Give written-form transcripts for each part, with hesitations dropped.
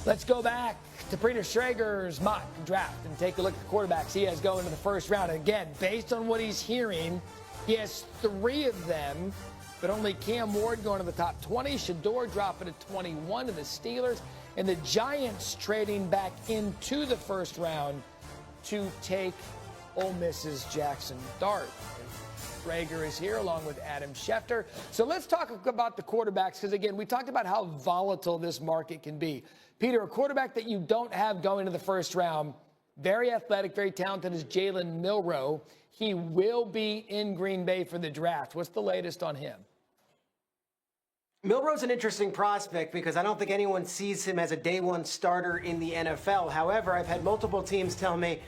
Let's go back to Peter Schrager's mock draft and take a look at the quarterbacks he has going into the first round. And again, based on what he's hearing, he has 3 of them, but only Cam Ward going to the top 20, Shador dropping to 21 to the Steelers, and the Giants trading back into the first round to take Ole Miss's Jackson Dart. Schrager is here along with Adam Schefter. So let's talk about the quarterbacks because, again, we talked about how volatile this market can be. Peter, a quarterback that you don't have going to the first round, very athletic, very talented, is Jalen Milroe. He will be in Green Bay for the draft. What's the latest on him? Milroe's an interesting prospect because I don't think anyone sees him as a day one starter in the NFL. However, I've had multiple teams tell me,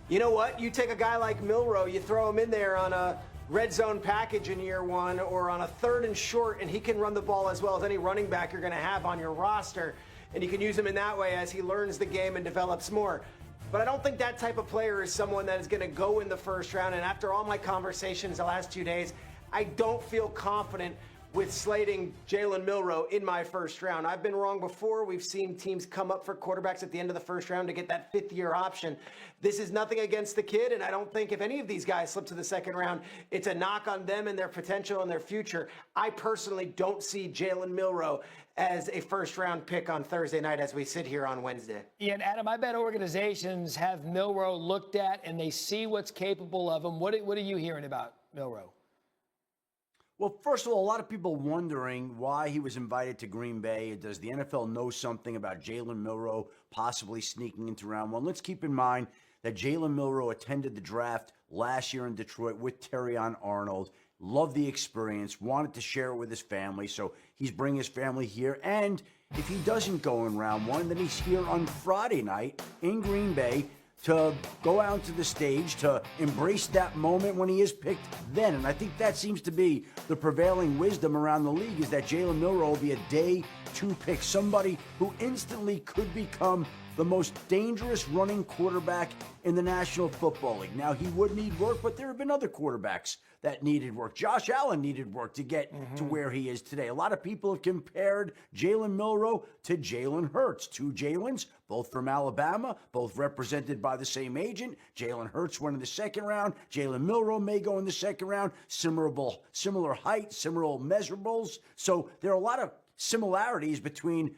you know what, you take a guy like Milroe, you throw him in there on a red zone package in year 1 or on a 3rd and short, and he can run the ball as well as any running back you're going to have on your roster. And you can use him in that way as he learns the game and develops more. But I don't think that type of player is someone that is going to go in the first round. And after all my conversations the last 2 days, I don't feel confident with slating Jalen Milroe in my first round. I've been wrong before. We've seen teams come up for quarterbacks at the end of the first round to get that 5th-year option. This is nothing against the kid, and I don't think if any of these guys slip to the second round, it's a knock on them and their potential and their future. I personally don't see Jalen Milroe as a first-round pick on Thursday night as we sit here on Wednesday. Yeah, and Adam, I bet organizations have Milroe looked at and they see what's capable of him. What are you hearing about Milroe? Well, first of all, a lot of people wondering why he was invited to Green Bay. Does the NFL know something about Jalen Milroe possibly sneaking into round 1? Let's keep in mind that Jalen Milroe attended the draft last year in Detroit with Terrion Arnold. Loved the experience, wanted to share it with his family, so he's bringing his family here. And if he doesn't go in round 1, then he's here on Friday night in Green Bay to go out to the stage, to embrace that moment when he is picked then. And I think that seems to be the prevailing wisdom around the league, is that Jalen Milroe will be a day 2 pick, somebody who instantly could become the most dangerous running quarterback in the National Football League. Now, he would need work, but there have been other quarterbacks that needed work. Josh Allen needed work to get to where he is today. A lot of people have compared Jalen Milroe to Jalen Hurts. 2 Jalens, both from Alabama, both represented by the same agent. Jalen Hurts went in the second round. Jalen Milroe may go in the second round. Similar height, similar measurables. So there are a lot of similarities between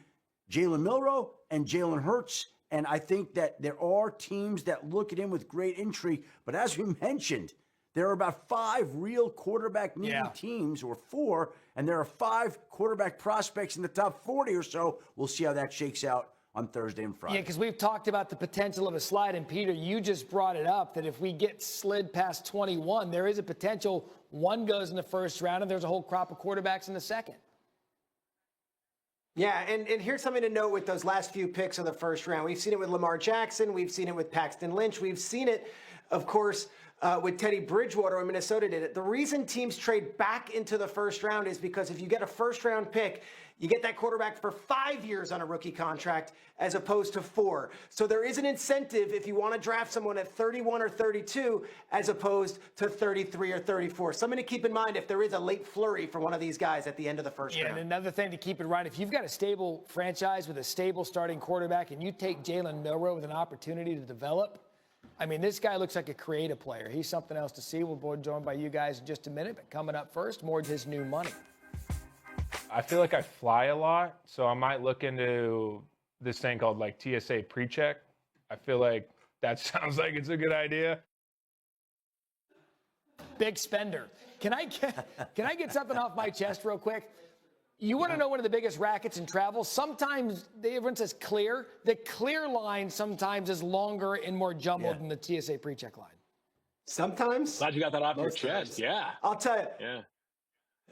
Jalen Milroe and Jalen Hurts, and I think that there are teams that look at him with great intrigue. But as we mentioned, there are about 5 real quarterback-needy teams, or 4, and there are 5 quarterback prospects in the top 40 or so. We'll see how that shakes out on Thursday and Friday. Yeah, because we've talked about the potential of a slide, and Peter, you just brought it up, that if we get slid past 21, there is a potential one goes in the first round, and there's a whole crop of quarterbacks in the second. Yeah, and here's something to note with those last few picks of the first round. We've seen it with Lamar Jackson. We've seen it with Paxton Lynch. We've seen it, of course, with Teddy Bridgewater when Minnesota did it. The reason teams trade back into the first round is because if you get a first-round pick, you get that quarterback for 5 years on a rookie contract as opposed to 4. So there is an incentive if you want to draft someone at 31 or 32 as opposed to 33 or 34. Something to keep in mind if there is a late flurry for one of these guys at the end of the first round. And another thing to keep in mind, if you've got a stable franchise with a stable starting quarterback and you take Jalen Milroe with an opportunity to develop, I mean, this guy looks like a creative player. He's something else to see. We'll be joined by you guys in just a minute. But coming up first, more of his new money. I feel like I fly a lot, so I might look into this thing called like TSA PreCheck. I feel like that sounds like it's a good idea. Big spender. Can I get something off my chest real quick? You want to know one of the biggest rackets in travel? Sometimes everyone says clear. The clear line sometimes is longer and more jumbled than the TSA PreCheck line. Sometimes. Glad you got that off your chest. Yeah. I'll tell you. Yeah.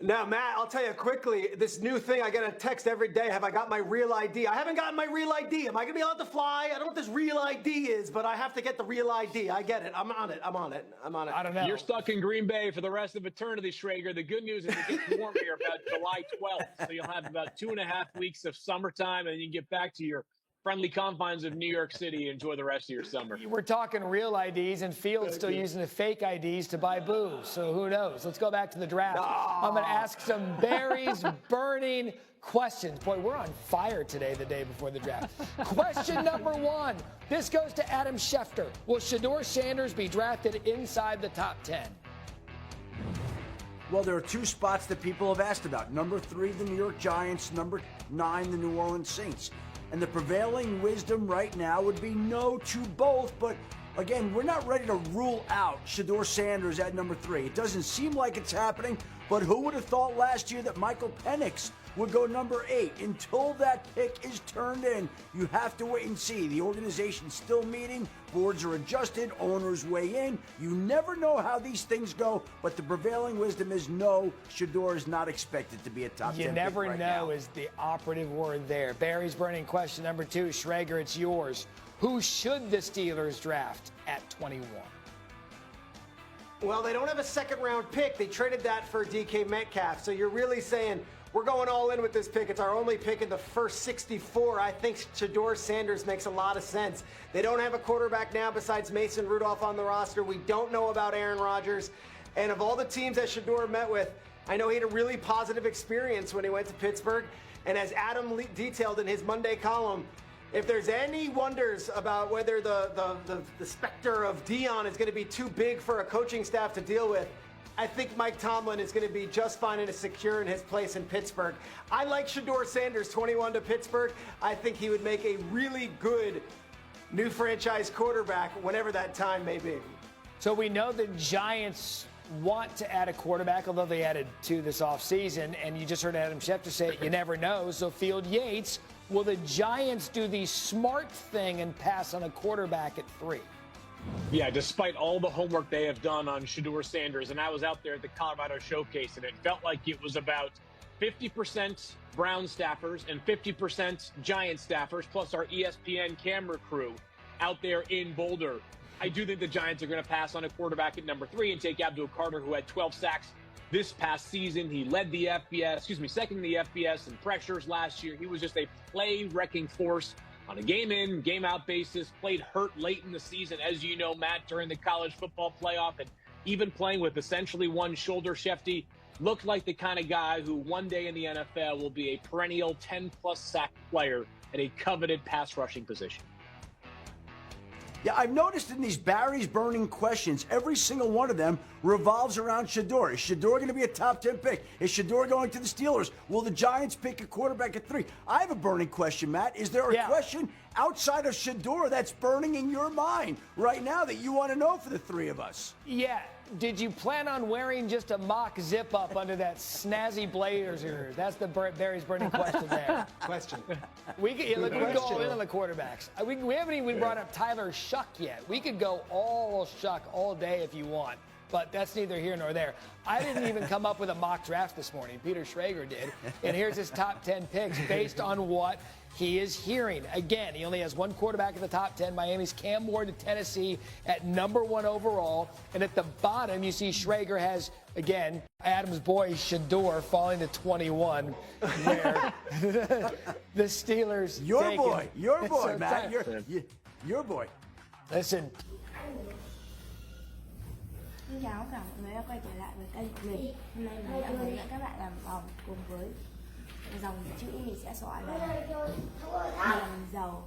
Now, Matt, I'll tell you quickly, this new thing, I get a text every day, have I got my real ID? I haven't gotten my real ID. Am I going to be allowed to fly? I don't know what this real ID is, but I have to get the real ID. I get it. I'm on it. I don't know. You're stuck in Green Bay for the rest of eternity, Schrager. The good news is it gets warm here about July 12th, so you'll have about 2.5 weeks of summertime, and you can get back to your friendly confines of New York City. Enjoy the rest of your summer. We're talking real IDs, and Field's still using the fake IDs to buy booze. So who knows? Let's go back to the draft. I'm going to ask some berries burning questions. Boy, we're on fire today, the day before the draft. Question number 1. This goes to Adam Schefter. Will Shedeur Sanders be drafted inside the top 10? Well, there are 2 spots that people have asked about. Number 3, the New York Giants. Number 9, the New Orleans Saints. And the prevailing wisdom right now would be no to both. But again, we're not ready to rule out Shedeur Sanders at number 3. It doesn't seem like it's happening. But who would have thought last year that Michael Penix would go number 8? Until that pick is turned in, you have to wait and see. The organization's still meeting. Boards are adjusted. Owners weigh in. You never know how these things go, but the prevailing wisdom is no, Shedeur is not expected to be a top 10 pick. You never right know now. is the operative word there. Barry's burning question number 2. Schrager, it's yours. Who should the Steelers draft at 21? Well, they don't have a second-round pick. They traded that for DK Metcalf. So you're really saying we're going all in with this pick. It's our only pick in the first 64. I think Shedeur Sanders makes a lot of sense. They don't have a quarterback now besides Mason Rudolph on the roster. We don't know about Aaron Rodgers. And of all the teams that Shedeur met with, I know he had a really positive experience when he went to Pittsburgh. And as Adam detailed in his Monday column, if there's any wonders about whether the specter of Dion is going to be too big for a coaching staff to deal with, I think Mike Tomlin is going to be just fine and secure in his place in Pittsburgh. I like Shedeur Sanders, 21 to Pittsburgh. I think he would make a really good new franchise quarterback whenever that time may be. So we know the Giants want to add a quarterback, although they added 2 this offseason. And you just heard Adam Schefter say it, you never know. So Field Yates, will the Giants do the smart thing and pass on a quarterback at 3? Yeah, despite all the homework they have done on Shedeur Sanders, and I was out there at the Colorado Showcase, and it felt like it was about 50% Brown staffers and 50% Giant staffers, plus our ESPN camera crew out there in Boulder. I do think the Giants are going to pass on a quarterback at number 3 and take Abdul Carter, who had 12 sacks this past season. He led the second in the FBS in pressures last year. He was just a play-wrecking force on a game-in, game-out basis, played hurt late in the season, as you know, Matt, during the college football playoff, and even playing with essentially one shoulder. Shefty looked like the kind of guy who one day in the NFL will be a perennial 10-plus sack player at a coveted pass-rushing position. Yeah, I've noticed in these Barry's burning questions, every single one of them revolves around Shedeur. Is Shedeur going to be a top 10 pick? Is Shedeur going to the Steelers? Will the Giants pick a quarterback at 3? I have a burning question, Matt. Is there a question outside of Shedeur that's burning in your mind right now that you want to know for the 3 of us? Yeah. Did you plan on wearing just a mock zip-up under that snazzy blazer? That's the Barry's burning question there. We could go all in on the quarterbacks. We haven't even brought up Tyler Shuck yet. We could go all Shuck all day if you want, but that's neither here nor there. I didn't even come up with a mock draft this morning. Peter Schrager did, and here's his top 10 picks based on what he is hearing. Again, he only has 1 quarterback in the top 10. Miami's Cam Ward to Tennessee at number 1 overall. And at the bottom, you see Schrager has, again, Adam's boy Shedeur falling to 21, where the Steelers Your take boy, him. your boy, So Matt. Your boy. Listen. Xin chào tất cả mọi người đã quay trở lại với kênh của mình. Hôm nay mình đã hướng dẫn các bạn làm vòng cùng với dòng chữ mình sẽ soạn là đèn dầu.